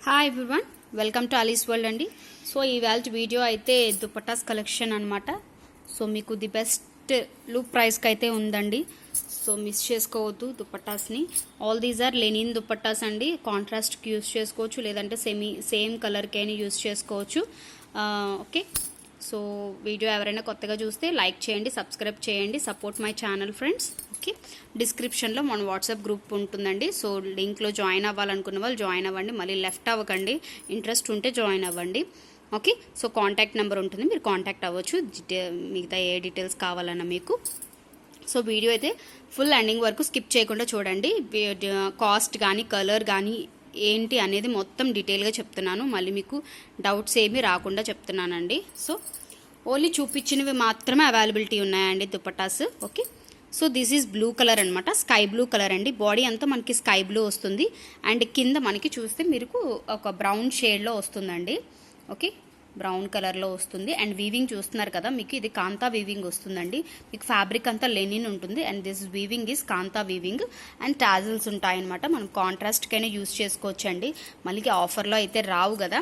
Hi everyone, welcome to Ali's world అండి. So ఇవాళ వీడియో అయితే దుపట్టాస్ కలెక్షన్ అనమాట. సో మీకు ది బెస్ట్ లుక్ ప్రైస్కి అయితే ఉందండి. సో మిస్ చేసుకోవద్దు దుపట్టాస్ని. All these are linen dupattas అండి. కాంట్రాస్ట్కి యూస్ చేసుకోవచ్చు, లేదంటే సేమ్ కలర్కి అయినా యూస్ చేసుకోవచ్చు. ఓకే, సో వీడియో ఎవరైనా కొత్తగా చూస్తే లైక్ చేయండి, సబ్స్క్రైబ్ చేయండి, support my channel friends. Okay, డిస్క్రిప్షన్లో మన వాట్సాప్ గ్రూప్ ఉంటుందండి. సో లింక్లో జాయిన్ అవ్వాలనుకున్న వాళ్ళు జాయిన్ అవ్వండి, మళ్ళీ లెఫ్ట్ అవ్వకండి. ఇంట్రెస్ట్ ఉంటే జాయిన్ అవ్వండి. ఓకే, సో కాంటాక్ట్ నెంబర్ ఉంటుంది, మీరు కాంటాక్ట్ అవ్వచ్చు మిగతా ఏ డీటెయిల్స్ కావాలన్నా మీకు. సో వీడియో అయితే ఫుల్ ఎండింగ్ వరకు స్కిప్ చేయకుండా చూడండి. కాస్ట్ కానీ కలర్ కానీ ఏంటి అనేది మొత్తం డీటెయిల్గా చెప్తున్నాను, మళ్ళీ మీకు డౌట్స్ ఏమీ రాకుండా చెప్తున్నానండి. సో ఓన్లీ చూపించినవి మాత్రమే అవైలబిలిటీ ఉన్నాయండి dupattas. Okay, so this is blue colour అనమాట, స్కై బ్లూ కలర్ అండి. బాడీ అంతా మనకి స్కై బ్లూ వస్తుంది, అండ్ కింద మనకి చూస్తే మీకు ఒక బ్రౌన్ షేడ్లో వస్తుందండి. ఓకే, బ్రౌన్ కలర్లో వస్తుంది. అండ్ వీవింగ్ చూస్తున్నారు కదా, మీకు ఇది కాంతా వీవింగ్ వస్తుందండి. మీకు ఫ్యాబ్రిక్ అంతా లెనిన్ ఉంటుంది, and this weaving is Kantha weaving. And tassels ఉంటాయన్నమాట. మనం కాంట్రాస్ట్కైనా యూస్ చేసుకోవచ్చు అండి. మళ్ళీ ఆఫర్లో అయితే రావు కదా,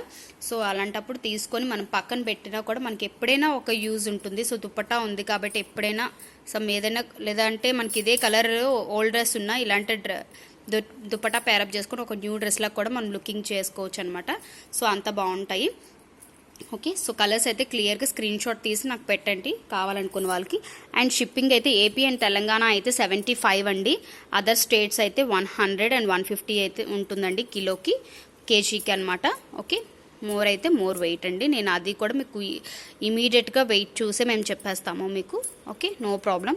సో అలాంటప్పుడు తీసుకొని మనం పక్కన పెట్టినా కూడా మనకి ఎప్పుడైనా ఒక యూజ్ ఉంటుంది. సో దుపట్టా ఉంది కాబట్టి ఎప్పుడైనా సమ్ ఏదైనా, లేదంటే మనకి ఇదే కలర్ ఓల్డ్ డ్రెస్ ఉన్నా ఇలాంటి దుపట్టా పేరప్ చేసుకొని ఒక న్యూ డ్రెస్లా కూడా మనం లుకింగ్ చేసుకోవచ్చు అనమాట. సో అంత బాగుంటాయి. ఓకే, సో కలర్స్ అయితే క్లియర్గా స్క్రీన్ షాట్ తీసి నాకు పెట్టండి కావాలనుకున్న వాళ్ళకి. అండ్ షిప్పింగ్ అయితే ఏపీ అండ్ తెలంగాణ అయితే 75 అండి. అదర్ స్టేట్స్ అయితే 100 అండ్ 150 అయితే ఉంటుందండి కేజీకి అనమాట. ఓకే, మోర్ అయితే మోర్ వెయిట్ అండి. నేను అది కూడా మీకు ఇమీడియట్గా వెయిట్ చూసే మేము చెప్పేస్తాము మీకు. Okay, no problem.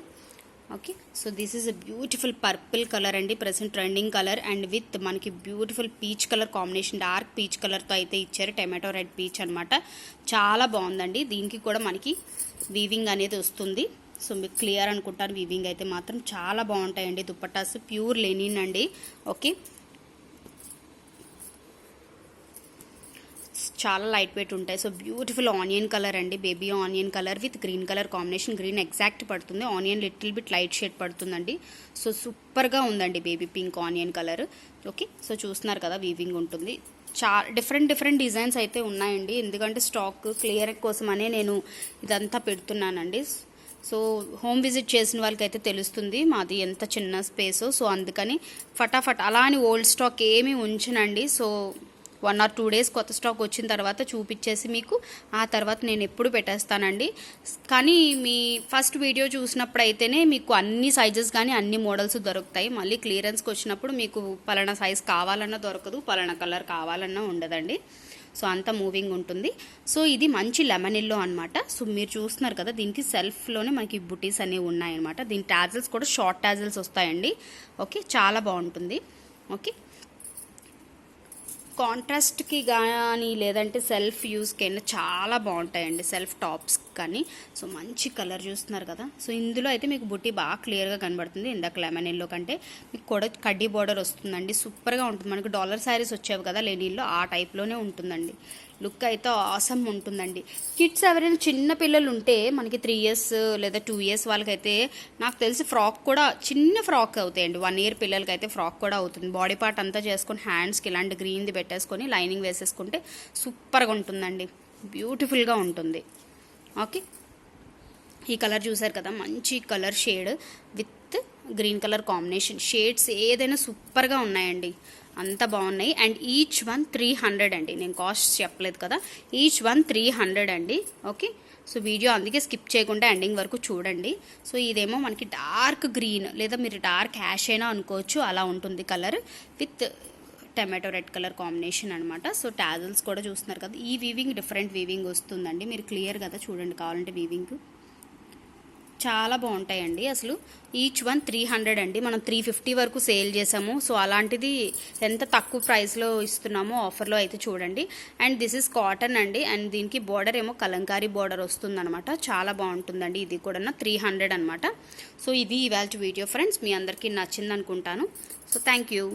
Okay, so this is a beautiful purple colour అండి, present trending colour. And with మనకి beautiful peach colour combination, dark peach కలర్తో అయితే ఇచ్చారు. టమాటో రెడ్ పీచ్ అనమాట. చాలా బాగుందండి. దీనికి కూడా మనకి వీవింగ్ అనేది వస్తుంది. సో మీకు క్లియర్ అనుకుంటాను, వీవింగ్ అయితే మాత్రం చాలా బాగుంటాయండి దుపట్టాస్. ప్యూర్ లెనిన్ అండి. ఓకే, చాలా లైట్ వెయిట్ ఉంటాయి. సో బ్యూటిఫుల్ ఆనియన్ కలర్ అండి, baby onion colour with green colour combination. Green exact పడుతుంది, onion little bit light shade పడుతుందండి. సో సూపర్గా ఉందండి baby pink onion colour. Okay, so చూస్తున్నారు కదా, వీవింగ్ ఉంటుంది. డిఫరెంట్ డిజైన్స్ అయితే ఉన్నాయండి, ఎందుకంటే స్టాక్ క్లియర్ కోసమనే నేను ఇదంతా పెడుతున్నానండి. సో హోమ్ విజిట్ చేసిన వాళ్ళకైతే తెలుస్తుంది మాది ఎంత చిన్న స్పేసో. సో అందుకని ఫటాఫట్ అలా అని ఓల్డ్ స్టాక్ ఏమీ ఉంచనండి. సో 1 or 2 days కొత్త స్టాక్ వచ్చిన తర్వాత చూపించేసి మీకు ఆ తర్వాత నేను ఎప్పుడు పెట్టేస్తానండి. కానీ మీ ఫస్ట్ వీడియో చూసినప్పుడు అయితేనే మీకు అన్ని సైజెస్ కానీ అన్ని మోడల్స్ దొరుకుతాయి. మళ్ళీ క్లియరెన్స్కి వచ్చినప్పుడు మీకు పలానా సైజ్ కావాలన్నా దొరకదు, పలానా కలర్ కావాలన్నా ఉండదండి. సో అంతా మూవింగ్ ఉంటుంది. సో ఇది మంచి లెమన్ ఎల్లో అనమాట. సో మీరు చూస్తున్నారు కదా, దీనికి సెల్ఫ్లోనే మనకి బుటీస్ అనేవి ఉన్నాయన్నమాట. దీని టాజిల్స్ కూడా షార్ట్ టాజిల్స్ వస్తాయండి. ఓకే, చాలా బాగుంటుంది. ఓకే, కాంట్రాస్ట్కి కానీ లేదంటే సెల్ఫ్ యూస్కైనా చాలా బాగుంటాయండి, సెల్ఫ్ టాప్స్ కానీ. సో మంచి కలర్ చూస్తున్నారు కదా. సో ఇందులో అయితే మీకు బుట్టి బాగా క్లియర్గా కనబడుతుంది. ఇందాక లెమన్ ఎల్లో కంటే మీకు కూడా కడ్డీ బార్డర్ వస్తుందండి. సూపర్గా ఉంటుంది. మనకు డాలర్ శారీస్ వచ్చేవి కదా లెనిన్లో, ఆ టైప్లోనే ఉంటుందండి. లుక్ అయితే ఆసమ్ ఉంటుందండి. కిడ్స్ ఎవరైనా చిన్న పిల్లలు ఉంటే మనకి 3 years లేదా 2 years వాళ్ళకైతే నాకు తెలిసి ఫ్రాక్ కూడా చిన్న ఫ్రాక్ అవుతాయండి. 1 year పిల్లలకైతే ఫ్రాక్ కూడా అవుతుంది. బాడీ పార్ట్ అంతా చేసుకొని హ్యాండ్స్కి ఇలాంటి గ్రీన్ది పెట్టేసుకొని లైనింగ్ వేసేసుకుంటే సూపర్గా ఉంటుందండి, బ్యూటిఫుల్గా ఉంటుంది. ఓకే, ఈ కలర్ చూసారు కదా, మంచి colour shade with green colour combination. Shades ఏదైనా సూపర్గా ఉన్నాయండి, అంత బాగున్నాయి. అండ్ ఈచ్ వన్ 300 అండి. నేను కాస్ట్ చెప్పలేదు కదా, ఈచ్ వన్ 300 అండి. ఓకే, సో వీడియో అందుకే స్కిప్ చేయకుండా ఎండింగ్ వరకు చూడండి. సో ఇదేమో మనకి డార్క్ గ్రీన్ లేదా మీరు డార్క్ యాష్ అయినా అనుకోవచ్చు, అలా ఉంటుంది colour with tomato red colour combination అనమాట. సో టాజిల్స్ కూడా చూస్తున్నారు కదా, ఈ వీవింగ్ డిఫరెంట్ వీవింగ్ వస్తుందండి. మీరు క్లియర్ కదా చూడండి, కావాలంటే వీవింగ్ చాలా బాగుంటాయండి. అసలు ఈచ్ వన్ 300 అండి. మనం 350 వరకు సేల్ చేసాము. సో అలాంటిది ఎంత తక్కువ ప్రైస్లో ఇస్తున్నామో ఆఫర్లో అయితే చూడండి. అండ్ దిస్ ఇస్ కాటన్ అండి. అండ్ దీనికి బార్డర్ ఏమో కలంకారీ బార్డర్ వస్తుందన్నమాట. చాలా బాగుంటుందండి. ఇది కూడా 300 అనమాట. సో ఇది ఇవాళ వీడియో ఫ్రెండ్స్, మీ అందరికీ నచ్చింది అనుకుంటాను. So thank you.